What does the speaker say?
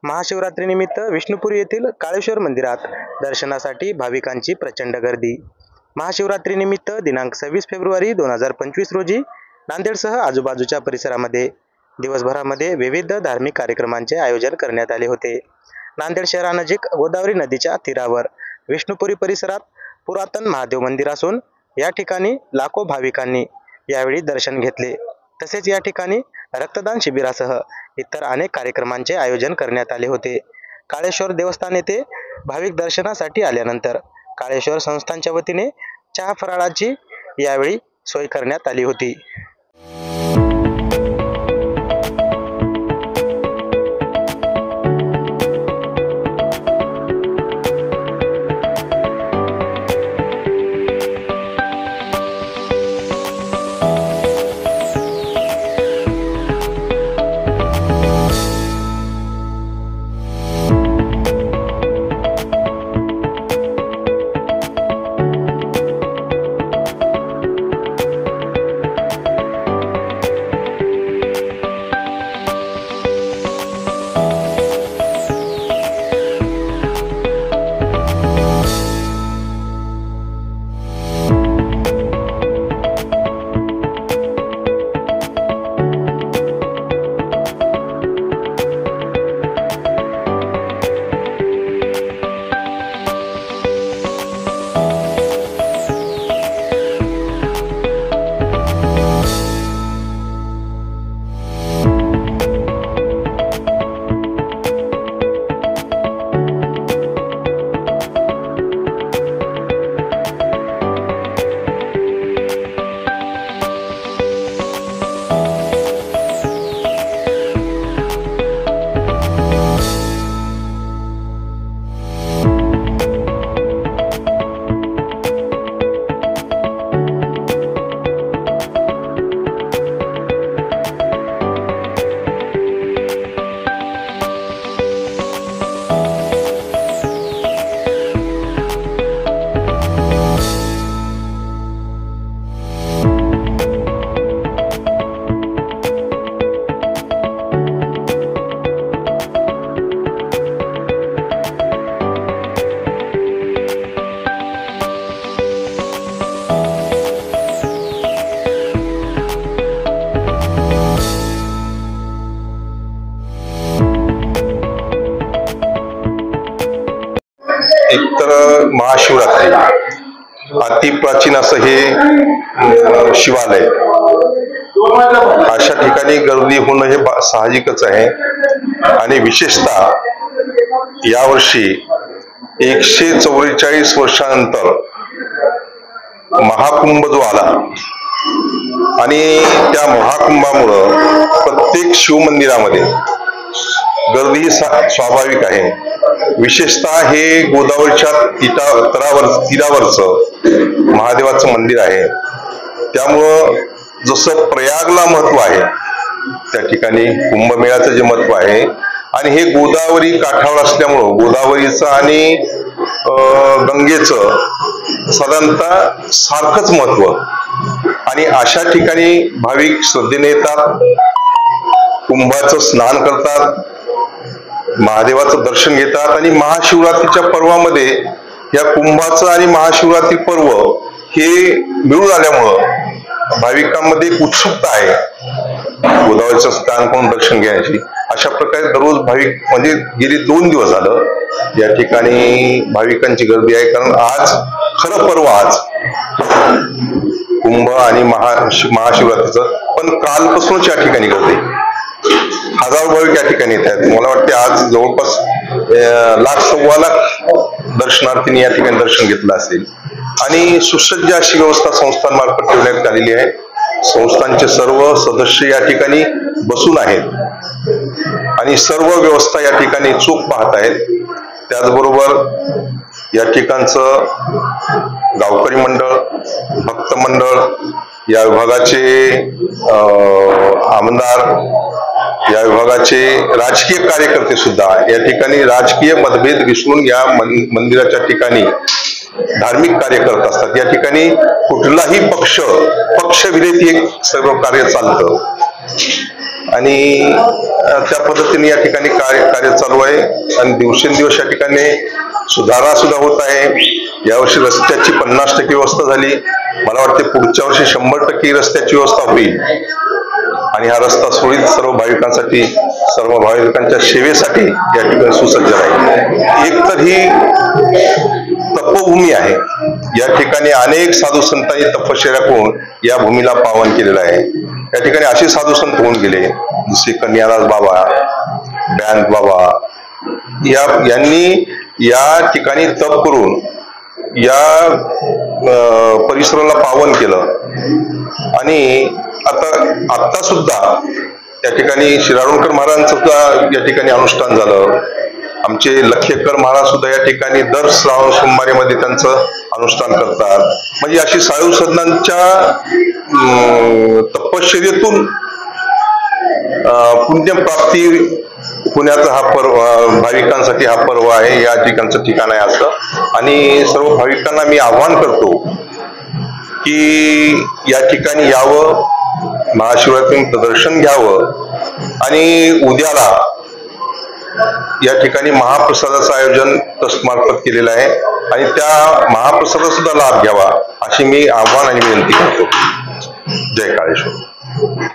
महाशिवरात्रीनिमित्त विष्णुपुरी येथील काळेश्वर मंदिरात दर्शनासाठी भाविकांची प्रचंड गर्दी। महाशिवरात्रीनिमित्त दिनांक 26 फेब्रुवारी 2025 रोजी नांदेडसह आजूबाजूच्या परिसरामध्ये दिवसभरामध्ये विविध धार्मिक कार्यक्रमांचे आयोजन करण्यात आले होते। नांदेड शहरानजीक गोदावरी नदीच्या तीरावर विष्णुपुरी परिसरात पुरातन महादेव मंदिर असून या ठिकाणी लाखो भाविकांनी यावेळी दर्शन घेतले। तसेच या ठिकाणी रक्तदान शिबिरासह इतर अनेक कार्यक्रमांचे आयोजन करण्यात आले होते। काळेश्वर देवस्थान येथे भाविक दर्शनासाठी आल्यानंतर काळेश्वर संस्थानच्या वतीने चहा फराळाची यावेळी सोय करण्यात आली होती। एकतर महाशिवरात्री अतिप्राचीन असं हे शिवालय, अशा ठिकाणी गर्दी होणं हे साहजिकच आहे। आणि विशेषतः यावर्षी 144 वर्षानंतर महाकुंभ जो आला आणि त्या महाकुंभामुळं प्रत्येक शिवमंदिरामध्ये गर्दी स्वाभाविक आहे। विशेषतः हे गोदावरीच्या तीरावरचं महादेवाचं मंदिर आहे, त्यामुळं जसं प्रयागला महत्व आहे त्या ठिकाणी कुंभमेळ्याचं जे महत्व आहे आणि हे गोदावरी काठावर असल्यामुळं गोदावरीचं आणि गंगेचं साधारणतः सारखंच महत्व आणि अशा ठिकाणी भाविक श्रद्धेने येतात, कुंभाचं स्नान करतात, महादेवाचं दर्शन घेतात आणि महाशिवरात्रीच्या पर्वामध्ये या कुंभाचं आणि महाशिवरात्री पर्व हे मिळून आल्यामुळं भाविकांमध्ये एक उत्सुकता आहे गोदावरीचं स्नान करून दर्शन घेण्याची। अशा प्रकारे दररोज भाविक म्हणजे गेली 2 दिवस झालं या ठिकाणी भाविकांची गर्दी आहे, कारण आज खरं पर्व आज कुंभ आणि महाशिवरात्रीचं, पण कालपासूनच या ठिकाणी गर्दी, हजारो भाविक या ठिकाणी येत आहेत। मला वाटते आज जवळपास 1,00,000-1.25 लाख दर्शनार्थींनी या ठिकाणी दर्शन घेतलं असेल आणि सुसज्ज अशी व्यवस्था संस्थांमार्फत ठेवण्यात आलेली आहे। संस्थांचे सर्व सदस्य या ठिकाणी बसून आहेत आणि सर्व व्यवस्था या ठिकाणी चोख पाहत आहेत। त्याचबरोबर या ठिकाणचं गावकरी मंडळ, भक्त मंडळ, या विभागाचे आमदार, या विभागाचे राजकीय कार्यकर्ते सुद्धा या ठिकाणी राजकीय मतभेद विसरून या मंदिराच्या ठिकाणी धार्मिक कार्य करत असतात। या ठिकाणी कुठलाही पक्षविरहित एक सर्व कार्य चालतं आणि त्या पद्धतीने या ठिकाणी कार्य चालू आहे आणि दिवसेंदिवस या ठिकाणी सुधारणा सुद्धा होत आहे. यावर्षी रस्त्याची 50% व्यवस्था झाली. मला वाटते पुढच्या वर्षी 100% रस्त्याची व्यवस्था होईल आणि हा रस्ता सुरळीत सर्व भाविकांसाठी, सर्व भाविकांच्या सेवेसाठी या ठिकाणी सुसज्ज आहे. एक तर ही तपोभूमी आहे. या ठिकाणी अनेक साधू संतांनी तपश्चर्या करून या भूमीला पावन केलेलं आहे. या ठिकाणी असे साधू संत होऊन गेले जसे कन्यादास बाबा, बँक बाबा यांनी या ठिकाणी तप करून या परिसराला पावन केलं आणि आता सुद्धा या ठिकाणी शिराळोणकर महाराजांचं सुद्धा या ठिकाणी अनुष्ठान झालं. आमचे लखेकर महाराज सुद्धा या ठिकाणी दर श्रावण सोमवारीमध्ये त्यांचं अनुष्ठान करतात. म्हणजे अशी साधू संतांच्या तपश्चर्येतून पुण्यप्राप्ती होण्याचा हा पर्व, भाविकांसाठी हा पर्व आहे. या ठिकाणचं ठिकाण आहे असं आणि सर्व भाविकांना मी आव्हान करतो की या ठिकाणी यावं, महाशिवरात्रीचं दर्शन घ्यावं आणि उद्याला या ठिकाणी महाप्रसादाचं आयोजन ट्रस्ट मार्फत केलेलं आहे आणि त्या महाप्रसादाचा सुद्धा लाभ घ्यावा अशी मी आव्हान आणि विनंती करतो. जय काळेश्वर.